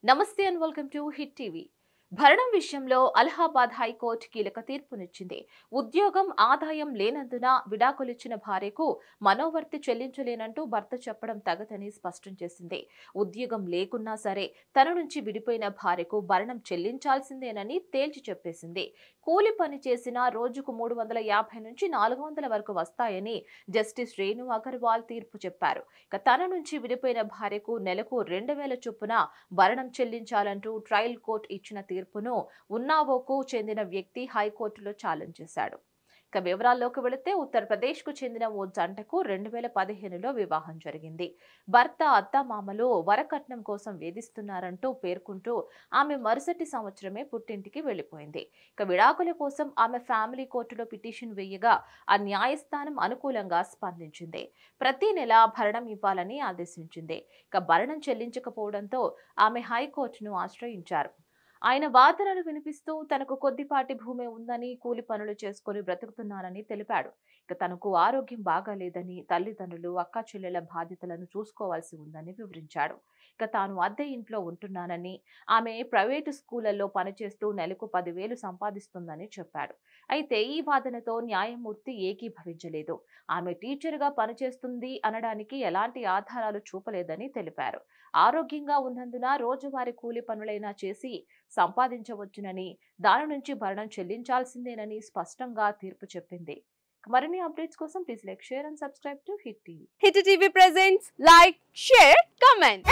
నమస్తే and welcome to hit TV. భరణం విషయంలో అలహాబాద్ హైకోర్టు కీలక తీర్పునిచ్చింది. ఉద్యోగం ఆదాయం లేనందున విడాకులిచ్చిన భార్యకు మనోవర్తి చెల్లించలేనంటూ భర్త చెప్పడం తగదని స్పష్టం చేసింది. ఉద్యోగం లేకున్నా సరే తన నుంచి విడిపోయిన భార్యకు భరణం చెల్లించాల్సిందేనని తేల్చి చెప్పేసింది. కూలి పని చేసిన రోజుకు 350 నుంచి 400 వరకు వస్తాయని జస్టిస్ రేణు అగర్వాల్ తీర్పు చెప్పారు. ఇక తన నుంచి విడిపోయిన భార్యకు నెలకు 2000 చొప్పున భరణం చెల్లించాలంటూ ట్రయల్ కోర్టు ఇచ్చిన తీర్పును ఉన్నావోకు చెందిన వ్యక్తి హైకోర్టులో ఛాలెంజ్ చేశాడు. ఇక వివరాల్లోకి వెళితే ఉత్తరప్రదేశ్ కు చెందిన ఓ జంటకు 2015లో వివాహం జరిగింది. భర్త అత్తమామలు వరకట్నం కోసం వేధిస్తున్నారంటూ పేర్కొంటూ ఆమె మరుసటి సంవత్సరమే పుట్టింటికి వెళ్లిపోయింది. ఇక విడాకుల కోసం ఆమె ఫ్యామిలీ కోర్టులో పిటిషన్ వేయగా ఆ న్యాయస్థానం అనుకూలంగా స్పందించింది. ప్రతి నెల భరణం ఇవ్వాలని ఆదేశించింది. ఇక భరణం చెల్లించకపోవడంతో ఆమె హైకోర్టును ఆశ్రయించారు. ఆయన వాదనలు వినిపిస్తూ తనకు కొద్దిపాటి భూమి ఉందని, కూలి పనులు చేసుకుని బ్రతుకుతున్నానని తెలిపాడు. ఇక తనకు ఆరోగ్యం బాగాలేదని, తల్లిదండ్రులు అక్కా చెల్లెల బాధ్యతలను చూసుకోవాల్సి ఉందని వివరించాడు. ఇక తాను అద్దె ఇంట్లో ఉంటున్నానని, ఆమె ప్రైవేటు స్కూళ్లలో పనిచేస్తూ నెలకు 10,000 సంపాదిస్తుందని చెప్పాడు. అయితే ఈ వాదనతో న్యాయమూర్తి ఏకీభవించలేదు. ఆమె టీచర్గా పనిచేస్తుంది అనడానికి ఎలాంటి ఆధారాలు చూపలేదని తెలిపారు. ఆరోగ్యంగా ఉన్నందున రోజువారీ కూలి పనులైనా చేసి సంపాదించవచ్చునని, దాని నుంచి భరణం చెల్లించాల్సిందేనని స్పష్టంగా తీర్పు చెప్పింది. మరిన్ని అప్డేట్స్ కోసం please like, share and subscribe to hit TV. Hit TV presents like, share, comment.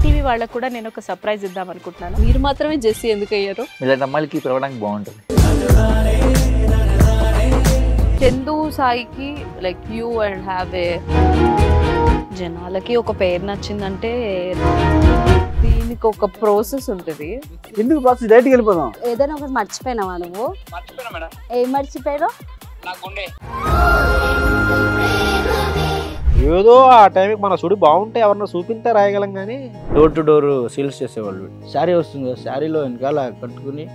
TV వాళ్ళకు కూడా నేను ఒక సర్ప్రైజ్ ఇద్దాం అనుకుంటున్నాను. మీరు మాత్రమే జెస్సీ ఎందుకు అయ్యారు? ఇలాంటి అమ్మాయిలకి పిలవడానికి బాగుంటుంది. చందు సాయికి like you and have a జనాలకి ఒక పేరు నచ్చిందంటే దీనికి ఒక ప్రాసెస్ ఉంటుంది. ఎందుకు ప్రాసెస్ డైరెక్ట్‌గా వెళ్ళిపోదాం. ఏదైనా ఒకటి మర్చిపోయినావా నువ్వు? మర్చిపోయినా మేడం. ఏం మర్చిపోయావు? నా గుండె. ఏదో ఆ టైంకి మన సుడి బాగుంటే ఎవరన్నా చూపిస్తే రాయగలం కానీ డోర్ టు డోర్ సేల్స్ చేసేవాళ్ళు. శారీ వస్తుంది, శారీలో వెనకాల కట్టుకుని